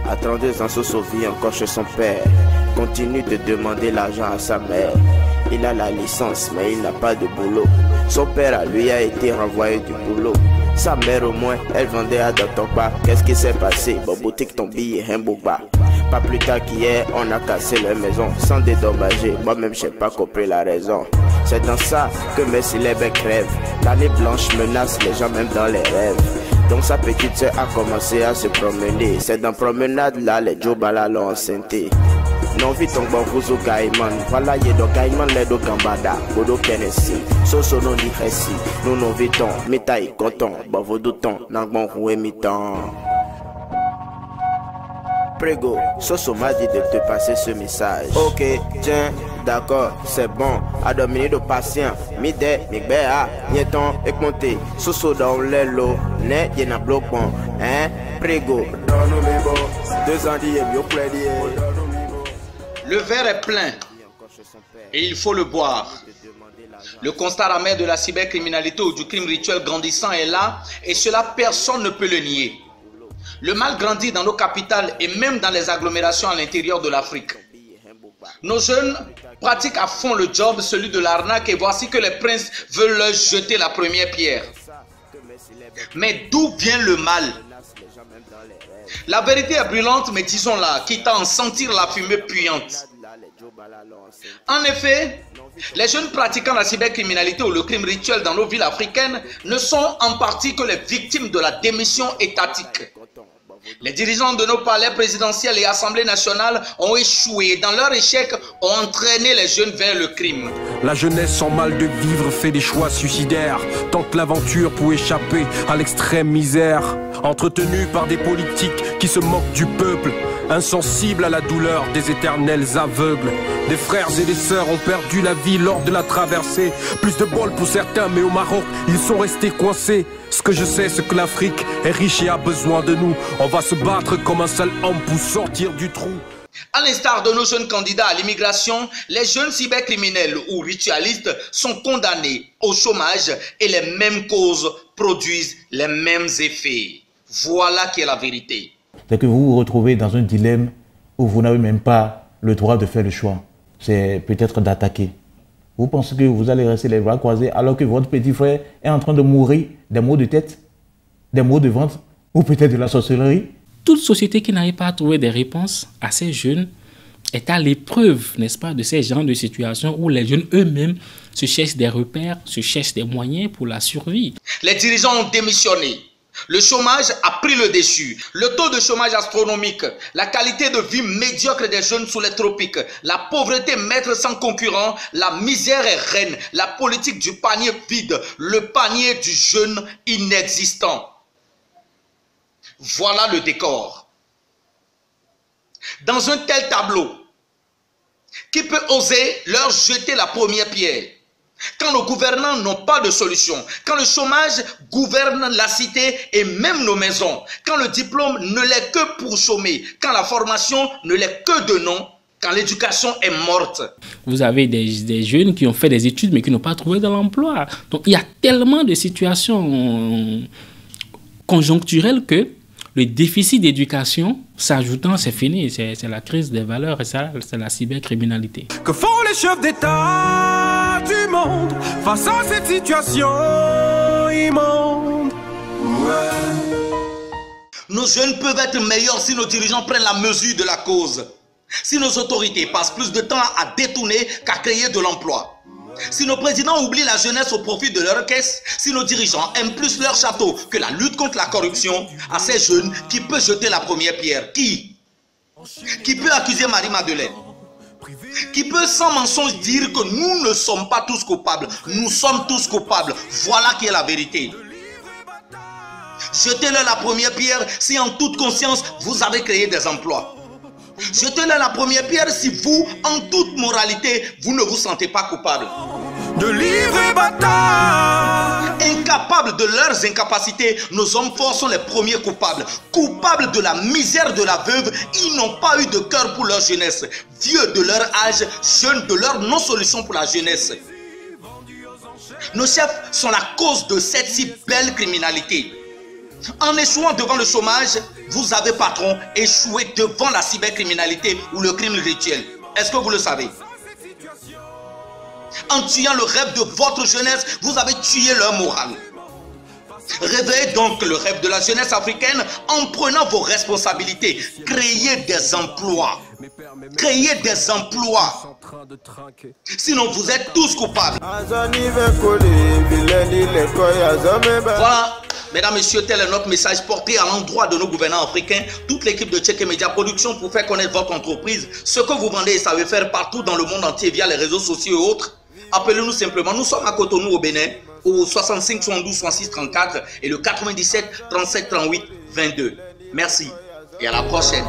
À 32 ans, Soso vit encore chez son père. Continue de demander l'argent à sa mère. Il a la licence, mais il n'a pas de boulot. Son père, à lui, a été renvoyé du boulot. Sa mère, au moins, elle vendait à Dotoba. Qu'est-ce qui s'est passé? Bon, boutique ton billet, un boba. Pas plus tard qu'hier, on a cassé leur maison sans dédommager. Moi-même, j'ai pas compris la raison. C'est dans ça que mes célèbres crèvent. L'année blanche menace les gens même dans les rêves. Donc sa petite soeur a commencé à se promener. C'est dans promenade là, les Jobala l'ont enceinté. Non vit ton bon vous Gaiman. Voilà yedo Gaiman ledo Gambada. Bodo Kenesi. Soso non di Hesi. Nous non vitons. Mitaï coton. Bon vous doutons. Nangbon roué mitan. Prego, Soso m'a dit de te passer ce message. Ok, tiens, d'accord, c'est bon. À dominer de patient. Mide, migbea, nieton, écoutez. Soso dans les lots, ne, y'en a bloc bon. Hein, Prego. Le verre est plein et il faut le boire. Le constat amer de la cybercriminalité ou du crime rituel grandissant est là et cela personne ne peut le nier. Le mal grandit dans nos capitales et même dans les agglomérations à l'intérieur de l'Afrique. Nos jeunes pratiquent à fond le job, celui de l'arnaque, et voici que les princes veulent leur jeter la première pierre. Mais d'où vient le mal? La vérité est brûlante, mais disons-la, quitte à en sentir la fumée puante. En effet, les jeunes pratiquant la cybercriminalité ou le crime rituel dans nos villes africaines ne sont en partie que les victimes de la démission étatique. Les dirigeants de nos palais présidentiels et assemblées nationales ont échoué et dans leur échec ont entraîné les jeunes vers le crime. La jeunesse sans mal de vivre fait des choix suicidaires, tente l'aventure pour échapper à l'extrême misère. Entretenue par des politiques qui se moquent du peuple, insensibles à la douleur des éternels aveugles. Des frères et des sœurs ont perdu la vie lors de la traversée. Plus de bol pour certains, mais au Maroc, ils sont restés coincés. Ce que je sais, c'est que l'Afrique est riche et a besoin de nous. On va se battre comme un seul homme pour sortir du trou. À l'instar de nos jeunes candidats à l'immigration, les jeunes cybercriminels ou ritualistes sont condamnés au chômage et les mêmes causes produisent les mêmes effets. Voilà qui est la vérité. C'est que vous vous retrouvez dans un dilemme où vous n'avez même pas le droit de faire le choix. C'est peut-être d'attaquer. Vous pensez que vous allez rester les bras croisés alors que votre petit frère est en train de mourir des maux de tête, des maux de ventre ou peut-être de la sorcellerie? Toute société qui n'arrive pas à trouver des réponses à ces jeunes est à l'épreuve, n'est-ce pas, de ces genres de situations où les jeunes eux-mêmes se cherchent des repères, se cherchent des moyens pour la survie. Les dirigeants ont démissionné. Le chômage a pris le dessus. Le taux de chômage astronomique, la qualité de vie médiocre des jeunes sous les tropiques, la pauvreté maître sans concurrent, la misère est reine, la politique du panier vide, le panier du jeune inexistant. Voilà le décor. Dans un tel tableau, qui peut oser leur jeter la première pierre? Quand nos gouvernants n'ont pas de solution, quand le chômage gouverne la cité et même nos maisons, quand le diplôme ne l'est que pour chômer, quand la formation ne l'est que de nom, quand l'éducation est morte. Vous avez des jeunes qui ont fait des études mais qui n'ont pas trouvé de l'emploi. Donc il y a tellement de situations conjoncturelles que le déficit d'éducation s'ajoutant, c'est fini. C'est la crise des valeurs et ça, c'est la cybercriminalité. Que font les chefs d'État du monde face à cette situation immonde? Nos jeunes peuvent être meilleurs si nos dirigeants prennent la mesure de la cause. Si nos autorités passent plus de temps à détourner qu'à créer de l'emploi. Si nos présidents oublient la jeunesse au profit de leur caisse, si nos dirigeants aiment plus leur château que la lutte contre la corruption, à ces jeunes, qui peut jeter la première pierre? Qui peut accuser Marie-Madeleine? Qui peut sans mensonge dire que nous ne sommes pas tous coupables? Nous sommes tous coupables. Voilà qui est la vérité. Jetez-leur la première pierre si en toute conscience vous avez créé des emplois. Jetez-leur la première pierre si vous, en toute moralité, vous ne vous sentez pas coupable. De livrer bataille. Incapables de leurs incapacités, nos hommes forts sont les premiers coupables. Coupables de la misère de la veuve, ils n'ont pas eu de cœur pour leur jeunesse. Vieux de leur âge, jeunes de leur non-solution pour la jeunesse. Nos chefs sont la cause de cette si belle criminalité. En échouant devant le chômage, vous avez, patron, échoué devant la cybercriminalité ou le crime rituel. Est-ce que vous le savez? En tuant le rêve de votre jeunesse, vous avez tué leur morale. Réveillez donc le rêve de la jeunesse africaine en prenant vos responsabilités. Créez des emplois. Créez des emplois. Sinon, vous êtes tous coupables. Voilà, mesdames, messieurs, tel est notre message porté à l'endroit de nos gouvernants africains, toute l'équipe de Tchèque Média Production pour faire connaître votre entreprise, ce que vous vendez et savez faire partout dans le monde entier via les réseaux sociaux et autres. Appelez-nous simplement. Nous sommes à Cotonou au Bénin, au 65 72 66 34 et le 97 37 38 22. Merci et à la prochaine.